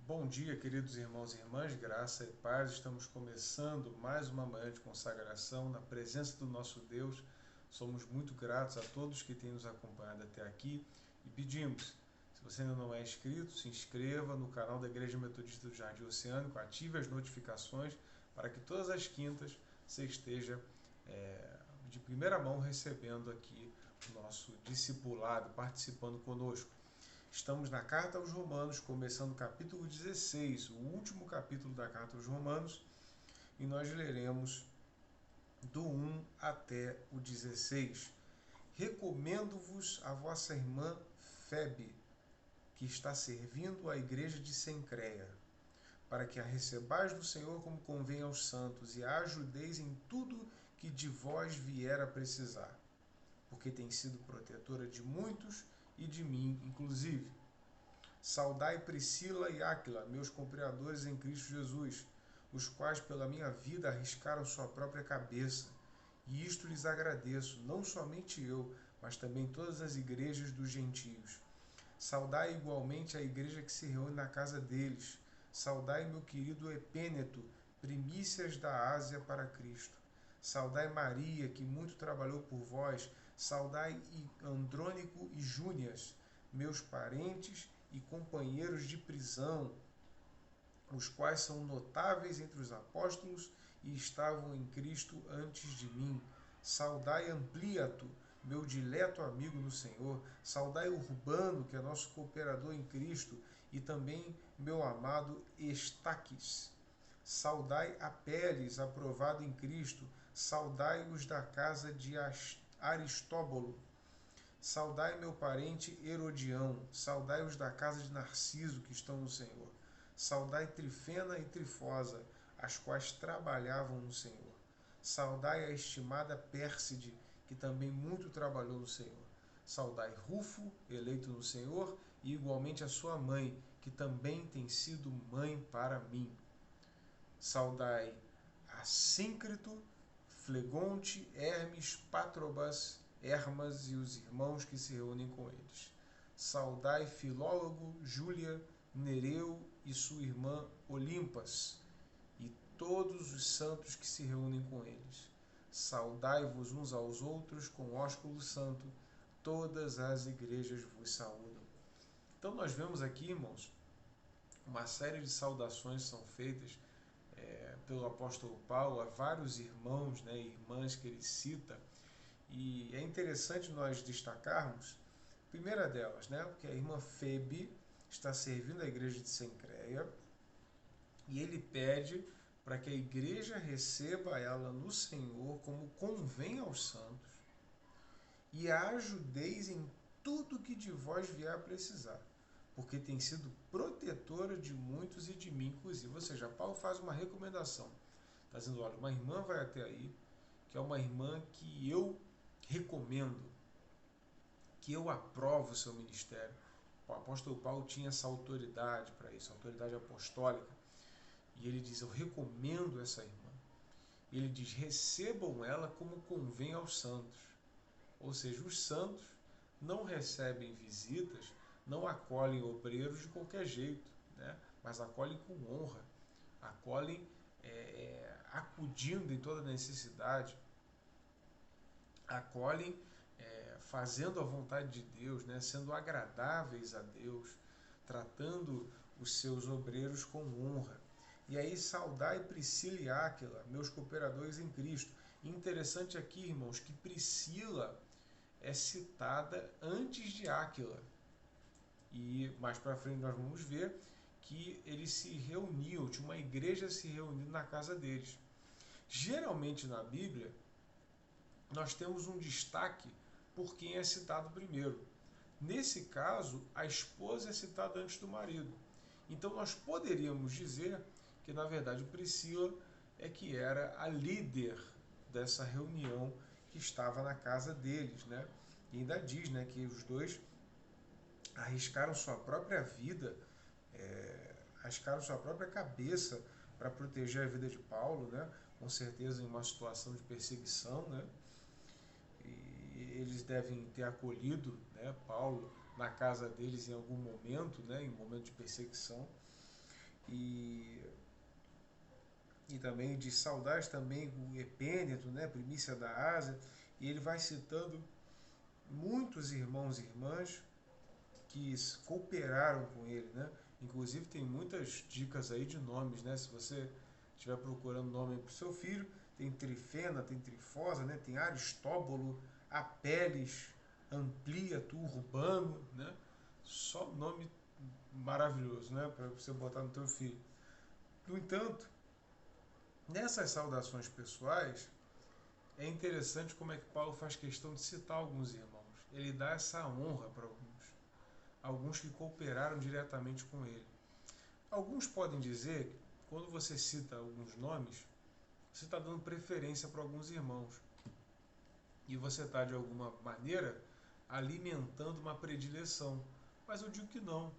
Bom dia, queridos irmãos e irmãs, graça e paz. Estamos começando mais uma manhã de consagração na presença do nosso Deus. Somos muito gratos a todos que têm nos acompanhado até aqui e pedimos, se você ainda não é inscrito, se inscreva no canal da Igreja Metodista do Jardim Oceânico, ative as notificações para que todas as quintas você esteja de primeira mão recebendo aqui o nosso discipulado, participando conosco. Estamos na Carta aos Romanos, começando o capítulo 16, o último capítulo da Carta aos Romanos, e nós leremos do 1 até o 16. Recomendo-vos a vossa irmã Febe, que está servindo à igreja de Cencreia, para que a recebais do Senhor como convém aos santos e a ajudeis em tudo que de vós vier a precisar, porque tem sido protetora de muitos e de mim, inclusive. Saudai Priscila e Áquila, meus cooperadores em Cristo Jesus, os quais pela minha vida arriscaram sua própria cabeça. E isto lhes agradeço, não somente eu, mas também todas as igrejas dos gentios. Saudai igualmente a igreja que se reúne na casa deles. Saudai meu querido Epêneto, primícias da Ásia para Cristo. Saudai Maria, que muito trabalhou por vós. Saudai Andrônico e Júnias, meus parentes e companheiros de prisão, os quais são notáveis entre os apóstolos e estavam em Cristo antes de mim. Saudai Ampliato, meu dileto amigo no Senhor. Saudai Urbano, que é nosso cooperador em Cristo, e também meu amado Estaques. Saudai Apeles, aprovado em Cristo. Saudai-os da casa de Aristóbulo. Saudai meu parente Herodião, saudai os da casa de Narciso que estão no Senhor. Saudai Trifena e Trifosa, as quais trabalhavam no Senhor. Saudai a estimada Pérside, que também muito trabalhou no Senhor. Saudai Rufo, eleito no Senhor, e igualmente a sua mãe, que também tem sido mãe para mim. Saudai Assíncrito, Flegonte, Hermes, Patrobas, Hermas e os irmãos que se reúnem com eles. Saudai Filólogo, Júlia, Nereu e sua irmã Olimpas, e todos os santos que se reúnem com eles. Saudai-vos uns aos outros com ósculo santo, todas as igrejas vos saúdam. Então nós vemos aqui, irmãos, uma série de saudações são feitas pelo apóstolo Paulo a vários irmãos, né, irmãs que ele cita, e é interessante nós destacarmos a primeira delas, né, que a irmã Febe está servindo a igreja de Cencreia e ele pede para que a igreja receba ela no Senhor como convém aos santos e a ajudeis em tudo que de vós vier a precisar, porque tem sido protetora de muitos e de mim, inclusive. Ou seja, Paulo faz uma recomendação, está dizendo, olha, uma irmã vai até aí, que é uma irmã que eu recomendo, que eu aprovo o seu ministério. O apóstolo Paulo tinha essa autoridade para isso, autoridade apostólica, e ele diz, eu recomendo essa irmã. E ele diz, recebam ela como convém aos santos. Ou seja, os santos não recebem visitas, não acolhem obreiros de qualquer jeito, né? Mas acolhem com honra, acolhem acudindo em toda necessidade, acolhem fazendo a vontade de Deus, né? Sendo agradáveis a Deus, tratando os seus obreiros com honra. E aí saudai Priscila e Áquila, meus cooperadores em Cristo. E interessante aqui, irmãos, que Priscila é citada antes de Áquila. E mais para frente nós vamos ver que eles se reuniam, tinha uma igreja se reunindo na casa deles. Geralmente na Bíblia, nós temos um destaque por quem é citado primeiro. Nesse caso, a esposa é citada antes do marido. Então nós poderíamos dizer que, na verdade, Priscila é que era a líder dessa reunião que estava na casa deles, né? E ainda diz, né, que os dois arriscaram sua própria vida, arriscaram sua própria cabeça para proteger a vida de Paulo, né? Com certeza em uma situação de perseguição, né? E eles devem ter acolhido, né, Paulo na casa deles em algum momento, né, em momento de perseguição. e, e também de saudades também o Epêneto, né, primícia da Ásia, e ele vai citando muitos irmãos e irmãs que cooperaram com ele, né? Inclusive tem muitas dicas aí de nomes, né? Se você estiver procurando nome para o seu filho, tem Trifena, tem Trifosa, né? Tem Aristóbulo, Apeles, Ampliato, Urbano, né? Só nome maravilhoso, né? Para você botar no teu filho. No entanto, nessas saudações pessoais, é interessante como é que Paulo faz questão de citar alguns irmãos. Ele dá essa honra para alguns que cooperaram diretamente com ele. Alguns podem dizer que, quando você cita alguns nomes, você está dando preferência para alguns irmãos. E você está, de alguma maneira, alimentando uma predileção. Mas eu digo que não,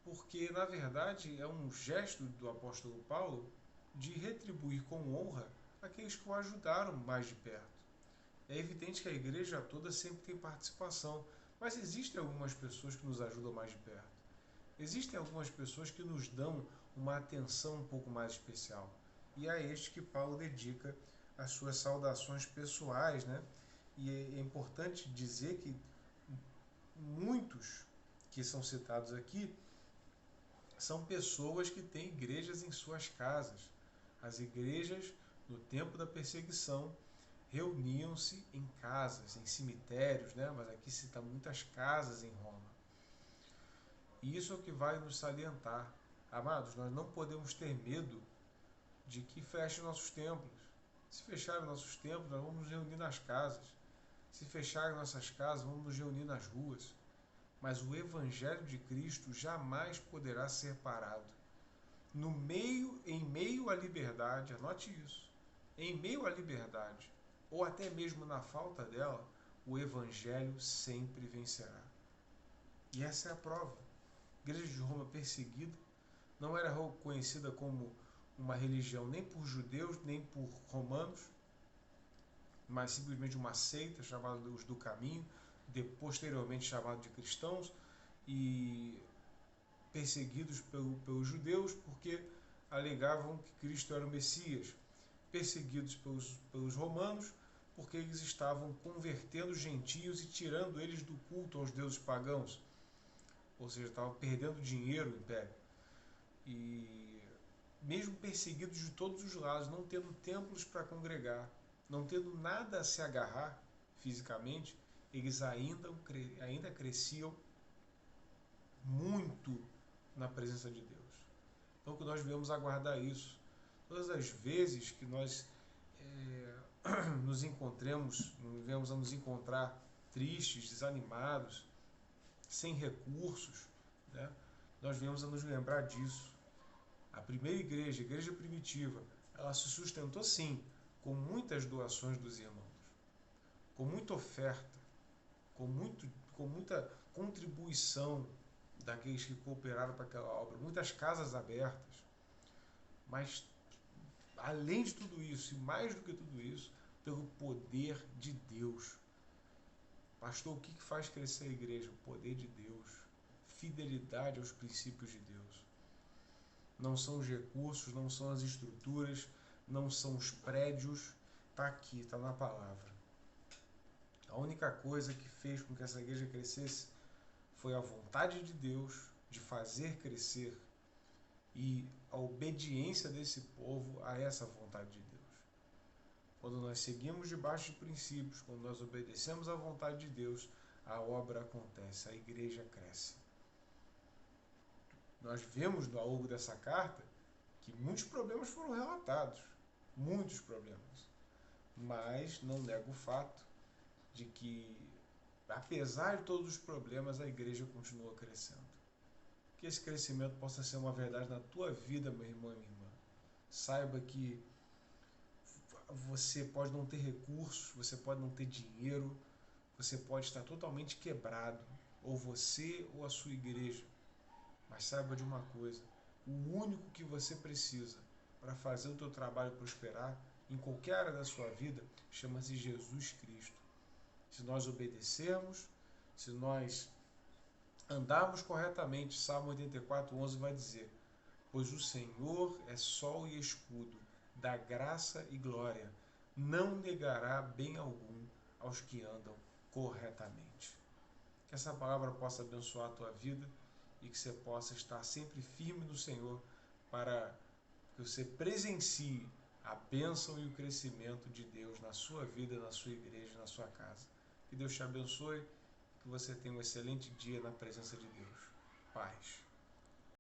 porque, na verdade, é um gesto do apóstolo Paulo de retribuir com honra aqueles que o ajudaram mais de perto. É evidente que a igreja toda sempre tem participação, mas existem algumas pessoas que nos ajudam mais de perto. Existem algumas pessoas que nos dão uma atenção um pouco mais especial. E é a este que Paulo dedica as suas saudações pessoais, né? E é importante dizer que muitos que são citados aqui são pessoas que têm igrejas em suas casas. As igrejas, no tempo da perseguição, reuniam-se em casas, em cemitérios, né? Mas aqui cita muitas casas em Roma. E isso é o que vai nos salientar. Amados, nós não podemos ter medo de que fechem nossos templos. Se fecharem nossos templos, nós vamos nos reunir nas casas. Se fecharem nossas casas, vamos nos reunir nas ruas. Mas o Evangelho de Cristo jamais poderá ser parado. Em meio à liberdade, anote isso, em meio à liberdade, ou até mesmo na falta dela, o Evangelho sempre vencerá. E essa é a prova. A Igreja de Roma perseguida não era conhecida como uma religião nem por judeus, nem por romanos, mas simplesmente uma seita chamada os do Caminho, posteriormente chamado de cristãos, e perseguidos pelos judeus porque alegavam que Cristo era o Messias, perseguidos pelos romanos porque eles estavam convertendo os gentios e tirando eles do culto aos deuses pagãos, ou seja, estavam perdendo dinheiro o império. E mesmo perseguidos de todos os lados, não tendo templos para congregar, não tendo nada a se agarrar fisicamente, eles ainda cresciam muito na presença de Deus. Então que nós devemos aguardar isso. Todas as vezes que nós nos encontremos, venhamos a nos encontrar tristes, desanimados, sem recursos, né? Nós venhamos a nos lembrar disso. A primeira igreja, a igreja primitiva, ela se sustentou sim, com muitas doações dos irmãos, com muita oferta, com muita contribuição daqueles que cooperaram para aquela obra, muitas casas abertas. Mas, além de tudo isso, e mais do que tudo isso, pelo poder de Deus. Pastor, o que faz crescer a igreja? O poder de Deus. Fidelidade aos princípios de Deus. Não são os recursos, não são as estruturas, não são os prédios. Está aqui, está na palavra. A única coisa que fez com que essa igreja crescesse foi a vontade de Deus de fazer crescer e a obediência desse povo a essa vontade de Deus. Quando nós seguimos debaixo de princípios, quando nós obedecemos à vontade de Deus, a obra acontece, a igreja cresce. Nós vemos ao longo dessa carta que muitos problemas foram relatados, muitos problemas, mas não nego o fato de que, apesar de todos os problemas, a igreja continua crescendo. Que esse crescimento possa ser uma verdade na tua vida, meu irmão e minha irmã. Saiba que você pode não ter recursos, você pode não ter dinheiro, você pode estar totalmente quebrado, ou você ou a sua igreja. Mas saiba de uma coisa, o único que você precisa para fazer o teu trabalho prosperar, em qualquer área da sua vida, chama-se Jesus Cristo. Se nós obedecermos, se nós andarmos corretamente, Salmo 84:11 vai dizer: pois o Senhor é sol e escudo, dá graça e glória, não negará bem algum aos que andam corretamente. Que essa palavra possa abençoar a tua vida e que você possa estar sempre firme no Senhor para que você presencie a bênção e o crescimento de Deus na sua vida, na sua igreja, na sua casa. Que Deus te abençoe, que você tenha um excelente dia na presença de Deus. Paz.